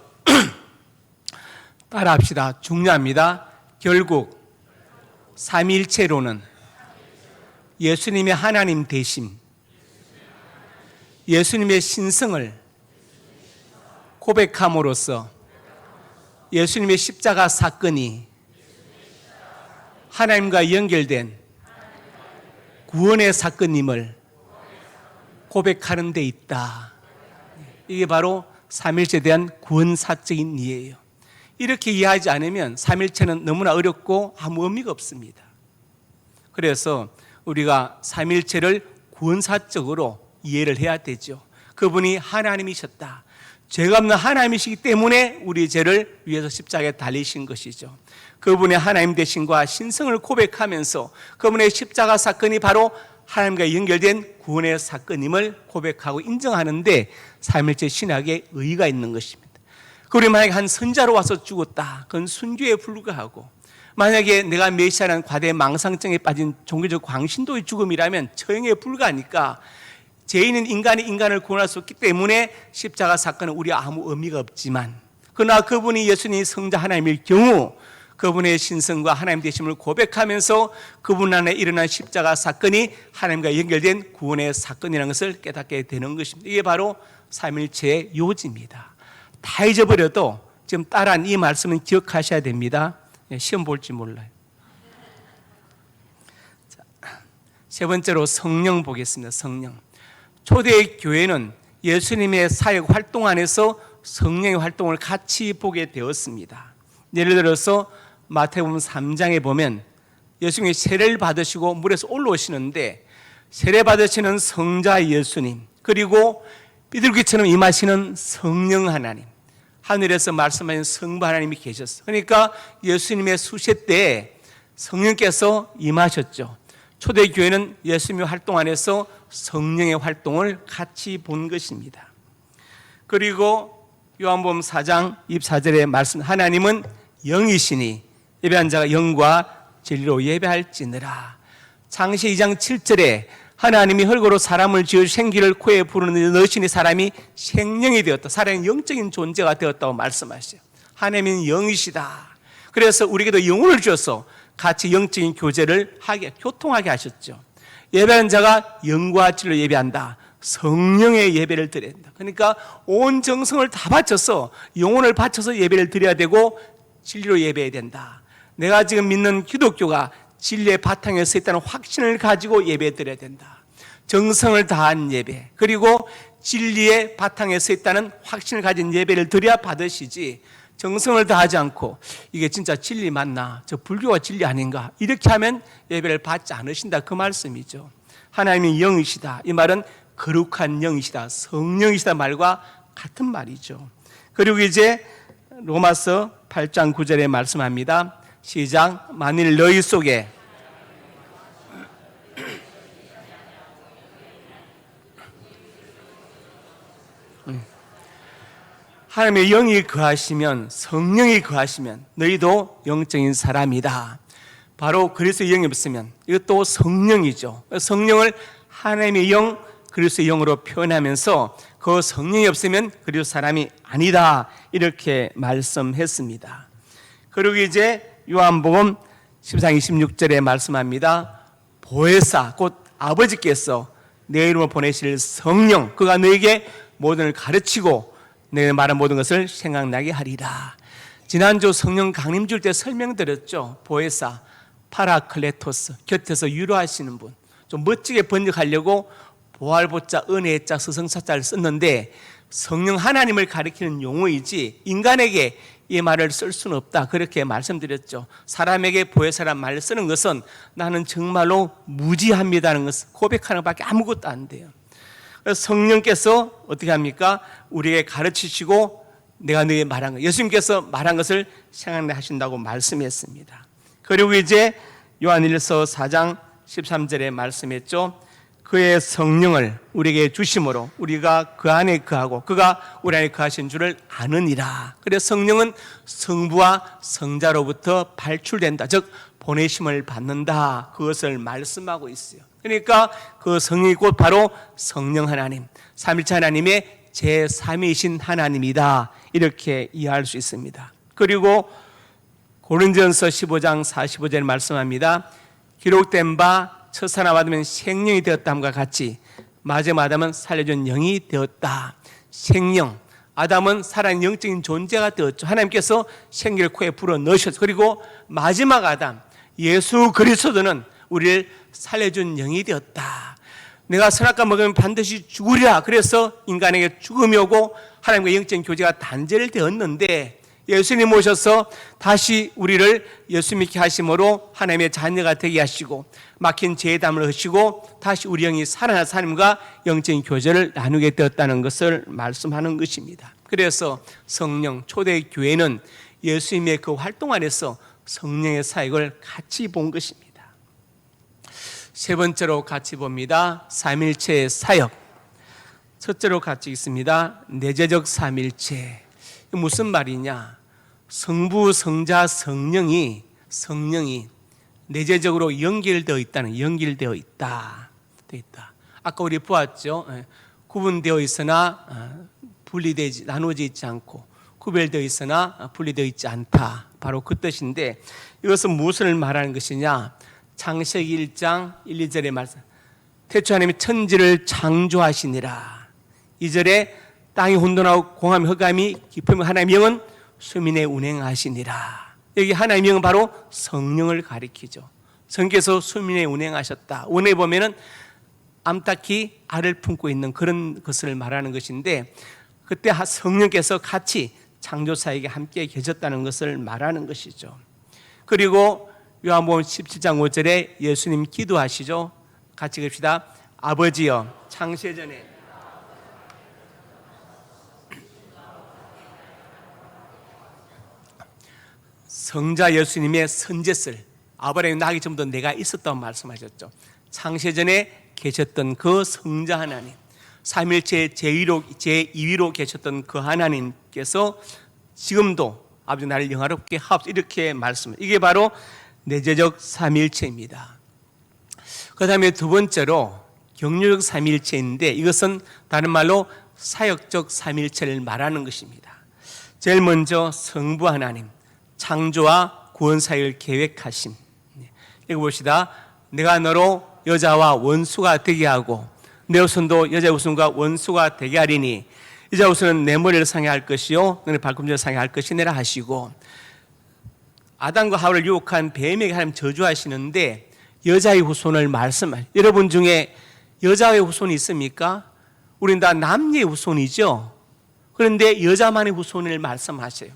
따라합시다. 중요합니다. 결국 삼위일체로는 예수님의 하나님 되심, 예수님의 신성을 고백함으로써 예수님의 십자가 사건이 하나님과 연결된 구원의 사건임을 고백하는 데 있다. 이게 바로 삼일체에 대한 구원사적인 이해예요. 이렇게 이해하지 않으면 삼일체는 너무나 어렵고 아무 의미가 없습니다. 그래서 우리가 삼일체를 구원사적으로 이해를 해야 되죠. 그분이 하나님이셨다. 죄가 없는 하나님이시기 때문에 우리 죄를 위해서 십자가에 달리신 것이죠. 그분의 하나님 되심과 신성을 고백하면서 그분의 십자가 사건이 바로 하나님과 연결된 구원의 사건임을 고백하고 인정하는데 삼일체 신학에 의의가 있는 것입니다. 그리고 만약에 한 선자로 와서 죽었다. 그건 순교에 불과하고 만약에 내가 메시아라는 과대 망상증에 빠진 종교적 광신도의 죽음이라면 처형에 불과하니까 죄인은 인간이 인간을 구원할 수 없기 때문에 십자가 사건은 우리 아무 의미가 없지만 그러나 그분이 예수님이 성자 하나님일 경우 그분의 신성과 하나님 되심을 고백하면서 그분 안에 일어난 십자가 사건이 하나님과 연결된 구원의 사건이라는 것을 깨닫게 되는 것입니다. 이게 바로 삼일체의 요지입니다. 다 잊어버려도 지금 따라한 이 말씀은 기억하셔야 됩니다. 시험 볼지 몰라요. 자, 세 번째로 성령 보겠습니다. 성령. 초대 교회는 예수님의 사역 활동 안에서 성령의 활동을 같이 보게 되었습니다. 예를 들어서 마태복음 3장에 보면 예수님이 세례를 받으시고 물에서 올라오시는데 세례 받으시는 성자 예수님 그리고 비둘기처럼 임하시는 성령 하나님 하늘에서 말씀하신 성부 하나님이 계셨어요. 그러니까 예수님의 수세 때 성령께서 임하셨죠. 초대교회는 예수님의 활동 안에서 성령의 활동을 같이 본 것입니다. 그리고 요한복음 4장 24절에 말씀 하나님은 영이시니 예배한 자가 영과 진리로 예배할지니라. 창시 2장 7절에 하나님이 흙으로 사람을 지어 생기를 코에 부르는 넣으시니 사람이 생명이 되었다. 사람이 영적인 존재가 되었다고 말씀하시죠. 하나님은 영이시다. 그래서 우리에게도 영혼을 주어서 같이 영적인 교제를 하게 교통하게 하셨죠. 예배하는 자가 영과 진리로 예배한다. 성령의 예배를 드려야 된다. 그러니까 온 정성을 다 바쳐서 영혼을 바쳐서 예배를 드려야 되고 진리로 예배해야 된다. 내가 지금 믿는 기독교가 진리의 바탕에 서 있다는 확신을 가지고 예배 드려야 된다. 정성을 다한 예배 그리고 진리의 바탕에 서 있다는 확신을 가진 예배를 드려야 받으시지 정성을 다하지 않고 이게 진짜 진리 맞나? 저 불교가 진리 아닌가? 이렇게 하면 예배를 받지 않으신다 그 말씀이죠. 하나님이 영이시다. 이 말은 거룩한 영이시다. 성령이시다 말과 같은 말이죠. 그리고 이제 로마서 8장 9절에 말씀합니다. 시작. 만일 너희 속에 하나님의 영이 거하시면, 성령이 거하시면 너희도 영적인 사람이다. 바로 그리스도의 영이 없으면 이것도 성령이죠. 성령을 하나님의 영, 그리스도의 영으로 표현하면서 그 성령이 없으면 그리스도 사람이 아니다 이렇게 말씀했습니다. 그리고 이제 요한복음 14장 26절에 말씀합니다. 보혜사 곧 아버지께서 내 이름으로 보내실 성령, 그가 너에게 모든 걸 가르치고 내가 말한 모든 것을 생각나게 하리라. 지난주 성령 강림 줄 때 설명드렸죠. 보혜사, 파라클레토스, 곁에서 위로하시는 분. 좀 멋지게 번역하려고 보활보자, 은혜자, 서성사자를 썼는데 성령 하나님을 가리키는 용어이지 인간에게 이 말을 쓸 수는 없다 그렇게 말씀드렸죠. 사람에게 보혜사란 말을 쓰는 것은 나는 정말로 무지합니다는 것을 고백하는 것밖에 아무것도 안 돼요. 성령께서 어떻게 합니까? 우리에게 가르치시고 내가 너에게 말한 것, 예수님께서 말한 것을 생각나게 하신다고 말씀했습니다. 그리고 이제 요한일서 4장 13절에 말씀했죠. 그의 성령을 우리에게 주심으로 우리가 그 안에 거하고 그가 우리 안에 거하신 줄을 아느니라. 그래서 성령은 성부와 성자로부터 발출된다, 즉 보내심을 받는다, 그것을 말씀하고 있어요. 그러니까 그 성령이 곧 바로 성령 하나님, 삼위일체 하나님의 제3위이신 하나님이다 이렇게 이해할 수 있습니다. 그리고 고린도전서 15장 45절에 말씀합니다. 기록된 바 첫 사람 아담은 생명이 되었다함과 같이 마지막 아담은 살려준 영이 되었다. 생명, 아담은 살아있는 영적인 존재가 되었죠. 하나님께서 생기를 코에 불어 넣으셨죠. 그리고 마지막 아담 예수 그리스도는 우리를 살려준 영이 되었다. 내가 선악과 먹으면 반드시 죽으리라. 그래서 인간에게 죽음이 오고 하나님과 영적인 교제가 단절되었는데 예수님 오셔서 다시 우리를 예수 믿게 하심으로 하나님의 자녀가 되게 하시고 막힌 죄담을 하시고 다시 우리 영이 살아나서 하나님과 영적인 교제를 나누게 되었다는 것을 말씀하는 것입니다. 그래서 성령, 초대교회는 예수님의 그 활동 안에서 성령의 사역을 같이 본 것입니다. 세 번째로 같이 봅니다. 삼일체의 사역. 첫째로 같이 있습니다. 내재적 삼일체. 무슨 말이냐? 성부, 성자, 성령이 내재적으로 연결되어 있다는, 연결되어 있다. 아까 우리 보았죠. 구분되어 있으나 분리되지, 나누어져 있지 않고 구별되어 있으나 분리되어 있지 않다. 바로 그 뜻인데 이것은 무엇을 말하는 것이냐? 창세기 1장 1, 2절의 말씀. 태초 하나님이 천지를 창조하시니라. 2절에 땅이 혼돈하고 공함이 흑암이 깊으며 하나님의 영은 수민에 운행하시니라. 여기 하나님의 영은 바로 성령을 가리키죠. 성령께서 수민에 운행하셨다. 원에 보면은 암탉이 알을 품고 있는 그런 것을 말하는 것인데 그때 성령께서 같이 창조사에게 함께 계셨다는 것을 말하는 것이죠. 그리고 요한복음 17장 5절에 예수님 기도하시죠. 같이 읽읍시다. 아버지여, 창세전에 성자 예수님의 선제설, 아브라함이 나기 전부터 내가 있었다고 말씀하셨죠. 창세전에 계셨던 그 성자 하나님, 삼일체 제2위로 계셨던 그 하나님께서 지금도 아버지 나를 영화롭게 하옵소서 이렇게 말씀을, 이게 바로 내재적 삼일체입니다. 그 다음에 두 번째로 경륜적 삼일체인데 이것은 다른 말로 사역적 삼일체를 말하는 것입니다. 제일 먼저 성부 하나님, 창조와 구원 사역을 계획하심. 이거 봅시다. 내가 너로 여자와 원수가 되게 하고 내 후손도 여자의 후손과 원수가 되게 하리니 여자 후손은 내 머리를 상해할 것이요 너의 발꿈치를 상해할 것이니라 하시고, 아담과 하와를 유혹한 뱀에게 하나님 저주하시는데 여자의 후손을 말씀하세요. 여러분 중에 여자의 후손이 있습니까? 우리는 다 남녀의 후손이죠. 그런데 여자만의 후손을 말씀하세요.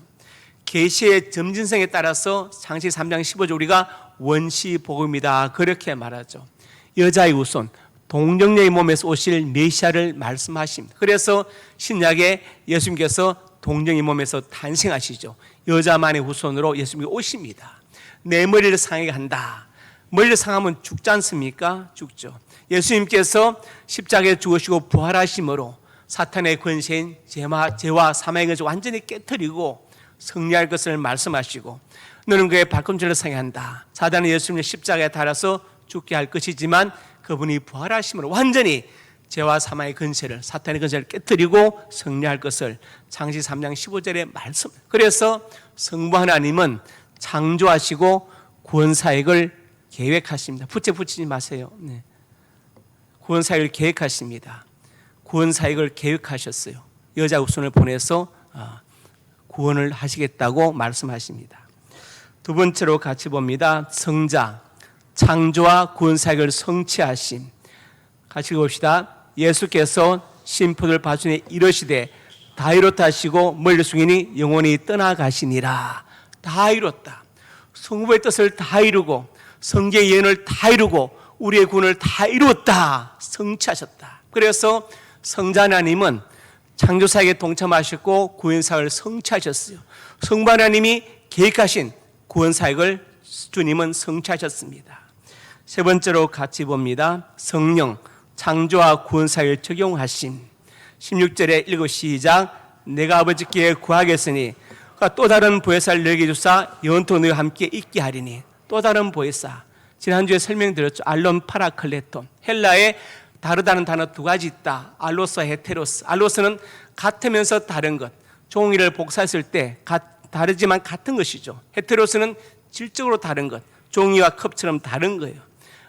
계시의 점진성에 따라서 창세기 3장 15절 우리가 원시복음이다 그렇게 말하죠. 여자의 후손 동정녀의 몸에서 오실 메시아를 말씀하십니다. 그래서 신약에 예수님께서 동정의 몸에서 탄생하시죠. 여자만의 후손으로 예수님이 오십니다. 내 머리를 상하게 한다. 머리를 상하면 죽지 않습니까? 죽죠. 예수님께서 십자가에 죽으시고 부활하심으로 사탄의 권세인 죄와 사망의 것을 완전히 깨뜨리고 승리할 것을 말씀하시고 너는 그의 발꿈치를 상하게 한다. 사단은 예수님의 십자가에 달아서 죽게 할 것이지만 그분이 부활하심으로 완전히 죄와 사망의 근세를 사탄의 근세를 깨뜨리고 승리할 것을 창세기 3장 15절에 말씀. 그래서 성부 하나님은 창조하시고 구원사역을 계획하십니다. 붙이지 마세요. 네. 구원사역을 계획하십니다. 구원사역을 계획하셨어요. 여자 후손을 보내서 구원을 하시겠다고 말씀하십니다. 두 번째로 같이 봅니다. 성자, 창조와 구원사역을 성취하심. 같이 봅시다. 예수께서 심포들 바순에 이르시되 다 이뤘다 하시고 머리를 숙이니 영원히 떠나가시니라. 다 이뤘다. 성부의 뜻을 다 이루고 성경의 예언을 다 이루고 우리의 구원을 다 이루었다. 성취하셨다. 그래서 성자 하나님은 창조사역에 동참하셨고 구원사역을 성취하셨어요. 성부 하나님이 계획하신 구원사역을 주님은 성취하셨습니다. 세 번째로 같이 봅니다. 성령, 창조와 구원사역을 적용하심. 16절에 읽고 시작. 내가 아버지께 구하겠으니 또 다른 보혜사를 너에게 주사 영원토록 너희와 함께 있게 하리니. 또 다른 보혜사. 지난주에 설명드렸죠. 알론 파라클레톤. 헬라에 다르다는 단어 두 가지 있다. 알로스와 헤테로스. 알로스는 같으면서 다른 것. 종이를 복사했을 때 다르지만 같은 것이죠. 헤테로스는 질적으로 다른 것. 종이와 컵처럼 다른 거예요.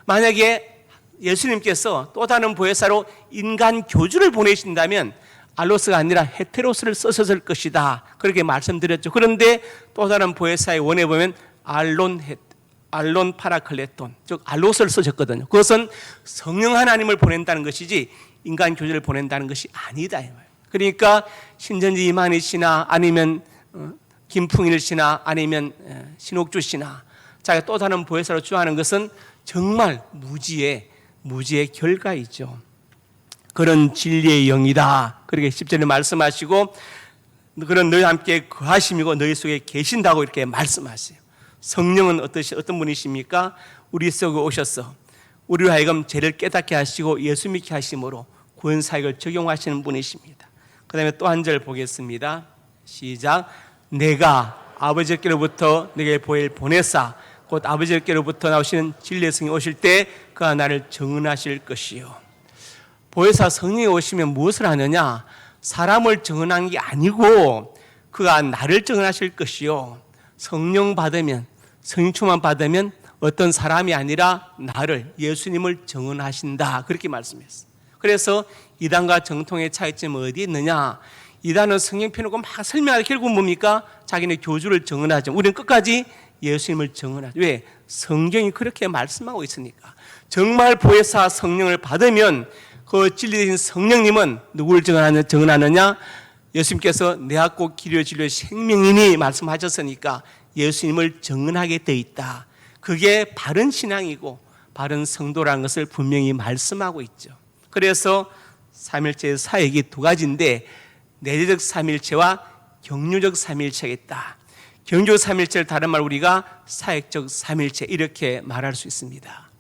만약에 예수님께서 또 다른 보혜사로 인간 교주를 보내신다면 알로스가 아니라 헤테로스를 쓰셨을 것이다. 그렇게 말씀드렸죠. 그런데 또 다른 보혜사의 원에 보면 알론 파라클레톤, 즉 알로스를 쓰셨거든요. 그것은 성령 하나님을 보낸다는 것이지 인간 교주를 보낸다는 것이 아니다. 그러니까 신전지 이만희 씨나 아니면 김풍일 씨나 아니면 신옥주 씨나 자기가 또 다른 보혜사로 주하는 것은 정말 무지의 결과이죠. 그런 진리의 영이다. 그렇게 10절에 말씀하시고 그런 너희와 함께 거하심이고 너희 속에 계신다고 이렇게 말씀하세요. 성령은 어떤 분이십니까? 우리 속에 오셔서 우리로 하여금 죄를 깨닫게 하시고 예수 믿게 하심으로 구원사역을 적용하시는 분이십니다. 그 다음에 또 한 절 보겠습니다. 시작. 내가 아버지께로부터 내게 보내사 곧 아버지께로부터 나오시는 진리의 성이 오실 때 그가 나를 정언하실 것이요. 보혜사 성령이 오시면 무엇을 하느냐? 사람을 정언한 게 아니고 그가 나를 정언하실 것이요. 성령 충만 받으면 어떤 사람이 아니라 나를, 예수님을 정언하신다. 그렇게 말씀했어요. 그래서 이단과 정통의 차이점은 어디에 있느냐? 이단은 성경 펴놓고 막 설명하고 결국은 뭡니까? 자기네 교주를 정언하죠. 우리는 끝까지 예수님을 정언하죠. 왜? 성경이 그렇게 말씀하고 있으니까. 정말 보혜사 성령을 받으면 그 진리되신 성령님은 누구를 정언하느냐? 예수님께서 내가 곧 길이요 진리요 생명이니 말씀하셨으니까 예수님을 정언하게 돼 있다. 그게 바른 신앙이고 바른 성도라는 것을 분명히 말씀하고 있죠. 그래서 삼일체의 사역이 두 가지인데 내재적 삼일체와 경륜적 삼일체가 있다. 경륜적 삼일체를 다른 말 우리가 사역적 삼일체 이렇게 말할 수 있습니다.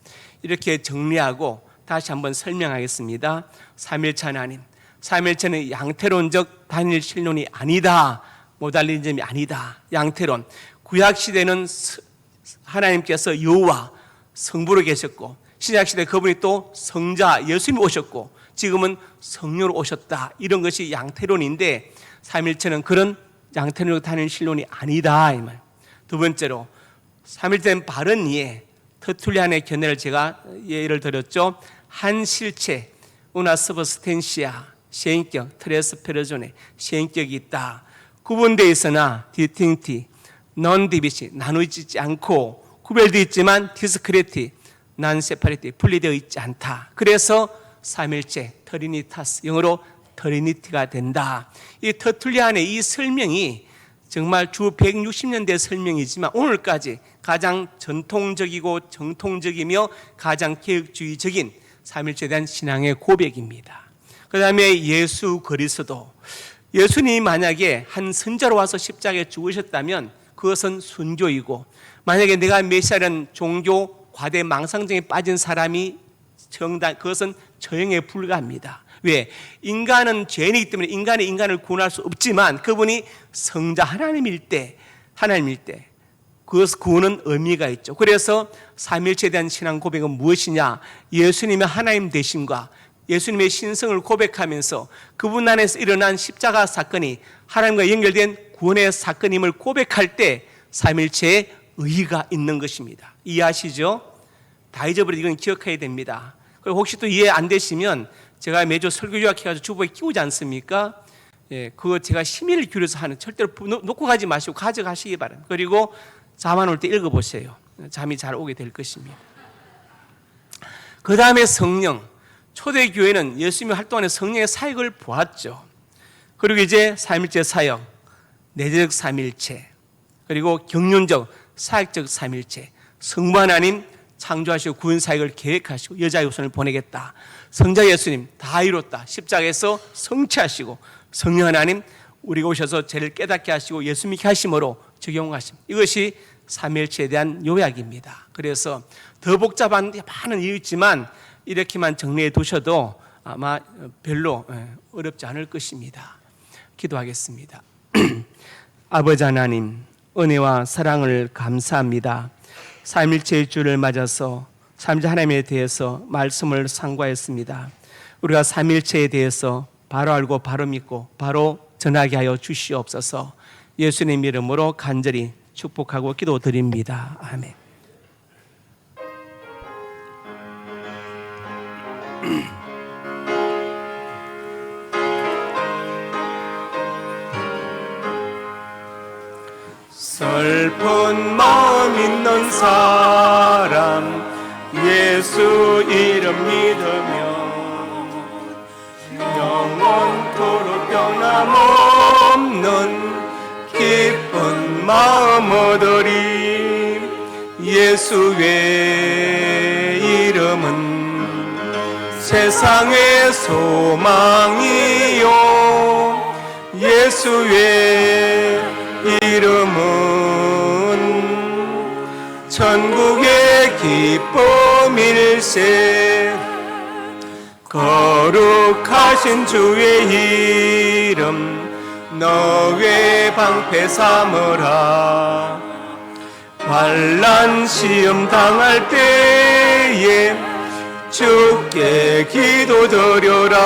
이렇게 정리하고 다시 한번 설명하겠습니다. 삼일체 하나님, 삼일체는 양태론적 단일 신론이 아니다. 모달리즘이 아니다. 양태론. 구약시대는 하나님께서 여호와 성부로 계셨고 신약시대 그분이 또 성자 예수님이 오셨고 지금은 성령으로 오셨다. 이런 것이 양태론인데 삼일체는 그런 양태론적 단일 신론이 아니다. 이 말. 두 번째로 삼일체는 바른 이해, 터툴리안의 견해를 제가 예를 들었죠. 한 실체, 우나 서브스텐시아, 시행격, 트레스 페르존에 시행격이 있다. 구분되어 있으나 디팅티, non-division, 나누어지지 않고 구별되어 있지만 디스크레티, non-separate, 분리되어 있지 않다. 그래서 삼일체, 트리니타스, 영어로 트리니티가 된다. 이 터툴리안의 이 설명이 정말 주 160년대 설명이지만 오늘까지 가장 전통적이고 정통적이며 가장 개혁주의적인 삼일체에 대한 신앙의 고백입니다. 그 다음에 예수 그리스도, 예수님이 만약에 한 선자로 와서 십자가에 죽으셨다면 그것은 순교이고, 만약에 내가 메시아라는 종교 과대 망상증에 빠진 사람이 그것은 처형에 불과합니다. 왜? 인간은 죄인이기 때문에 인간을 구원할 수 없지만 그분이 성자 하나님일 때 그것 구원은 의미가 있죠. 그래서 삼일체에 대한 신앙 고백은 무엇이냐? 예수님의 하나님 되심과 예수님의 신성을 고백하면서 그분 안에서 일어난 십자가 사건이 하나님과 연결된 구원의 사건임을 고백할 때 삼일체의 의의가 있는 것입니다. 이해하시죠? 다 잊어버리고 이건 기억해야 됩니다. 그리고 혹시 또 이해 안 되시면 제가 매주 설교 요약해가지고 주보에 끼우지 않습니까? 예, 그거 제가 심의를 기울여서 하는, 절대로 놓고 가지 마시고 가져가시기 바랍니다. 그리고 잠 안 올 때 읽어보세요. 잠이 잘 오게 될 것입니다. 그 다음에 성령. 초대교회는 예수님이 활동하는 성령의 사역을 보았죠. 그리고 이제 삼일체 사역, 내재적 삼일체, 그리고 경륜적 사역적 삼일체, 성부 하나님 창조하시고 구원 사역을 계획하시고 여자의 후손을 보내겠다. 성자 예수님 다 이뤘다. 십자가에서 성취하시고 성령 하나님 우리가 오셔서 죄를 깨닫게 하시고 예수 믿게 하심으로 적용하십니다. 이것이 삼일체에 대한 요약입니다. 그래서 더 복잡한 많은 이유 있지만 이렇게만 정리해 두셔도 아마 별로 어렵지 않을 것입니다. 기도하겠습니다. 아버지 하나님, 은혜와 사랑을 감사합니다. 삼일체의 주를 맞아서 삼자 하나님에 대해서 말씀을 상고하였습니다. 우리가 삼일체에 대해서 바로 알고 바로 믿고 바로 전하게 하여 주시옵소서. 예수님 이름으로 간절히 축복하고 기도드립니다. 아멘. 슬픈 마음 있는 사람 예수 이름 믿으며 영원토록 변함없는 기쁜 마음 얻으리. 예수의 이름은 세상의 소망이요 예수의 이름은 천국의 기쁨일세. 거룩하신 주의 이름 너의 방패 삼으라. 환난 시험 당할 때에 주께 기도드려라.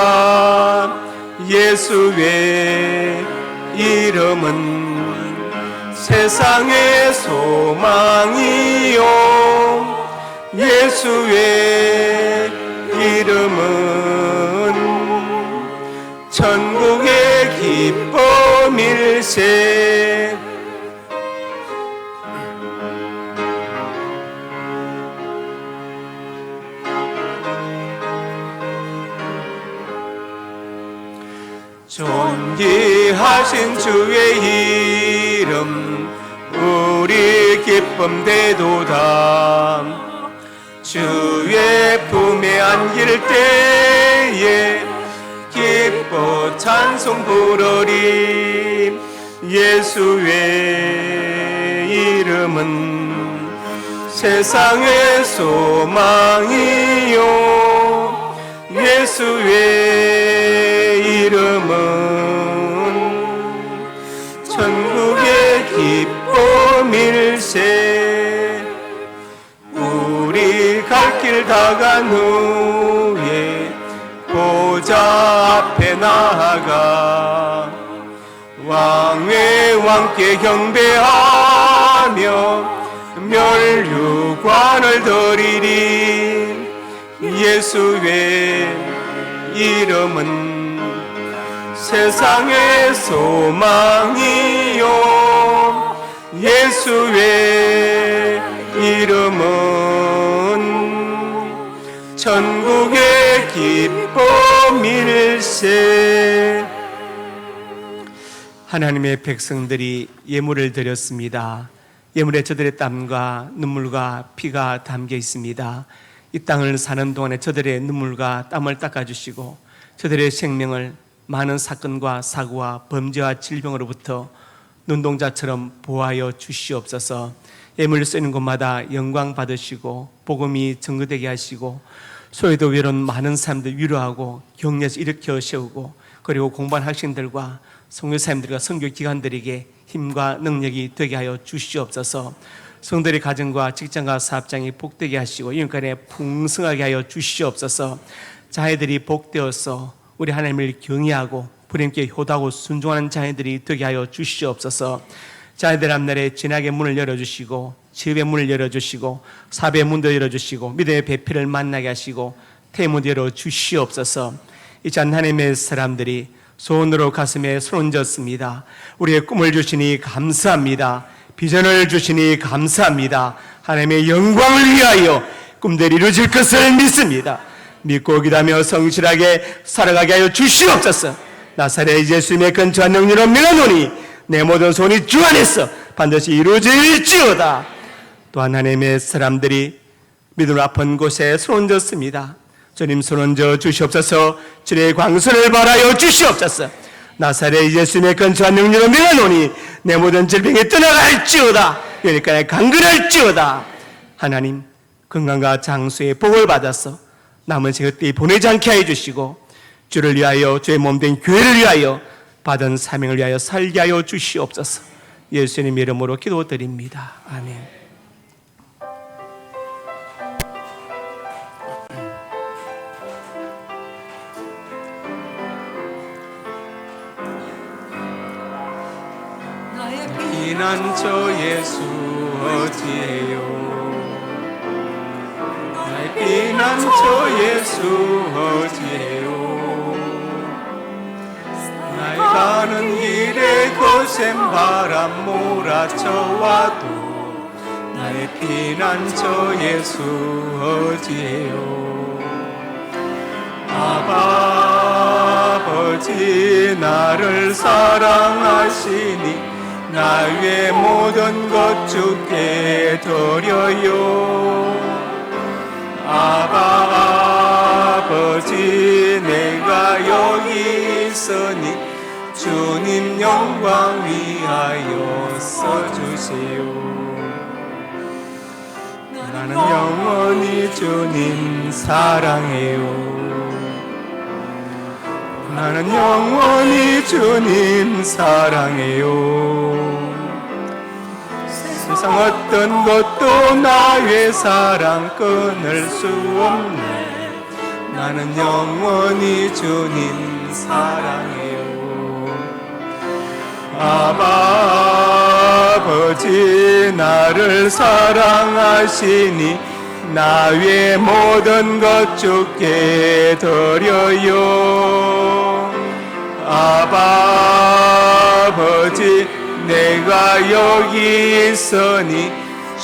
예수의 이름은 세상의 소망이요 예수의 이름은 천국의 기쁨일세. 존귀하신 주의 이름 우리 기쁨 되도다. 주의 품에 안길 때에 기뻐 찬송 부르리. 예수의 이름은 세상의 소망이요 예수의 이름은 천국의 기쁨일세. 우리 갈 길 다 간 후에 보좌 앞에 나아가 왕의 왕께 경배하며 멸류관을 드리리. 예수의 이름은 세상의 소망이요 예수의 이름은 천국의 기쁨일세. 하나님의 백성들이 예물을 드렸습니다. 예물에 저들의 땀과 눈물과 피가 담겨 있습니다. 이 땅을 사는 동안에 저들의 눈물과 땀을 닦아주시고 저들의 생명을 많은 사건과 사고와 범죄와 질병으로부터 눈동자처럼 보호하여 주시옵소서. 예물을 쓰는 곳마다 영광 받으시고 복음이 증거되게 하시고 소외도 외로운 많은 사람들 위로하고 격려해서 일으켜 세우고 그리고 공부한 학생들과 선교사님들과 선교기관들에게 힘과 능력이 되게 하여 주시옵소서. 성도들의 가정과 직장과 사업장이 복되게 하시고 인간에 풍성하게 하여 주시옵소서. 자녀들이 복되어서 우리 하나님을 경외하고 불임께 효도하고 순종하는 자녀들이 되게 하여 주시옵소서. 자녀들 앞날에 진학의 문을 열어주시고 지혜의 문을 열어주시고 사배의 문도 열어주시고 믿음의 배필을 만나게 하시고 태문도 열어주시옵소서. 이 잔 하나님의 사람들이 손으로 가슴에 손 얹었습니다. 우리의 꿈을 주시니 감사합니다. 비전을 주시니 감사합니다. 하나님의 영광을 위하여 꿈들이 이루어질 것을 믿습니다. 믿고 기도하며 성실하게 살아가게 하여 주시옵소서. 나사렛 예수님의 근처한 영리로 명하노니 내 모든 소원이 주 안에서 반드시 이루어질지어다. 또한 하나님의 사람들이 믿음으로 아픈 곳에 손 얹었습니다. 주님 손 얹어 주시옵소서. 주의 광선을 발하여 주시옵소서. 나사렛 예수님의 근처한 영리로 명하노니 내 모든 질병이 떠나갈지어다. 여기까지 강건할지어다. 하나님 건강과 장수의 복을 받아서 남은 세월이 보내지 않게 하여 주시고 주를 위하여 주의 몸된 교회를 위하여 받은 사명을 위하여 살게 하여 주시옵소서. 예수님 이름으로 기도드립니다. 아멘. 피난처 예수 어디에요? 나의 피난처 예수 어디에요? 나의 가는 길에 거센 바람 몰아쳐와도 나의 피난처 예수 어디에요? 아버지 나를 사랑하시니 나 위의 모든 것 주께 드려요. 아버지 내가 여기 있으니 주님 영광 위하여 써주세요. 나는 영원히 주님 사랑해요. 나는 영원히 주님 사랑해요. 세상 어떤 것도 나의 사랑 끊을 수 없네. 나는 영원히 주님 사랑해요. 아버지 나를 사랑하시니 나 위의 모든 것 주께 드려요. 아버지 내가 여기 있으니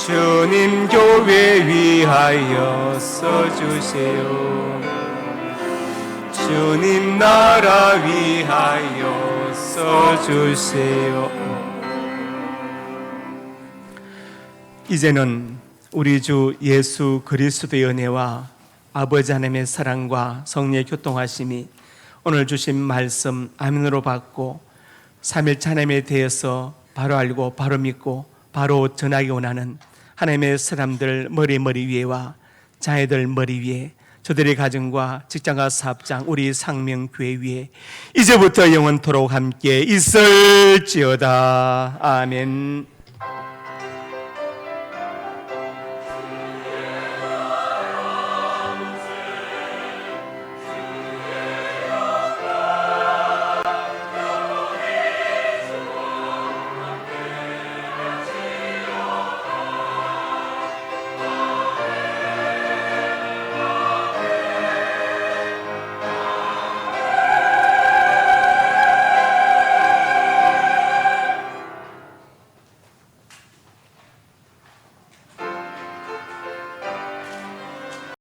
주님 교회 위하여 써주세요. 주님 나라 위하여 써주세요. 이제는 우리 주 예수 그리스도의 은혜와 아버지 하나님의 사랑과 성령의 교통하심이 오늘 주신 말씀 아멘으로 받고 삼일체 하나님에 대해서 바로 알고 바로 믿고 바로 전하기 원하는 하나님의 사람들 머리 위에와 자녀들 머리 위에 저들의 가정과 직장과 사업장 우리 상명교회 위에 이제부터 영원토록 함께 있을지어다. 아멘.